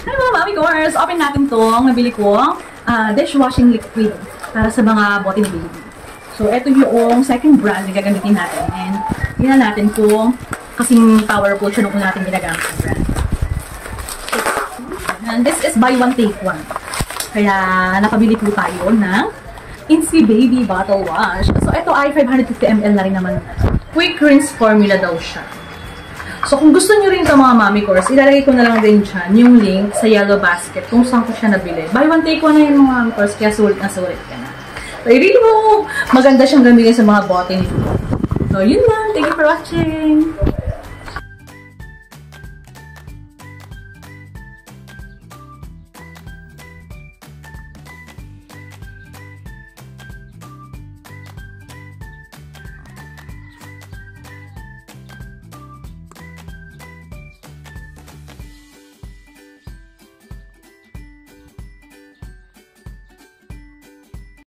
Hi mga mami course! Open natin itong nabili ko dishwashing liquid para sa mga bote ni baby. So, ito yung second brand na gagamitin natin. And, tingnan natin kung kasing powerful siya nung natin ginagamit ng brand. And this is buy one, take one. Kaya, nakabili po tayo ng Insee Baby Bottle Wash. So, ito ay 550 ml na rin naman. Quick rinse formula daw siya. So, kung gusto nyo rin ito mga mami course, ilalagay ko na lang din dyan yung link sa yellow basket kung saan ko siya nabili. Buy one, take one na yun mga mami course, kaya sulit na sulit ka na. So, I really hope maganda siyang gamitin sa mga bote nito. So, yun lang. Thank you for watching!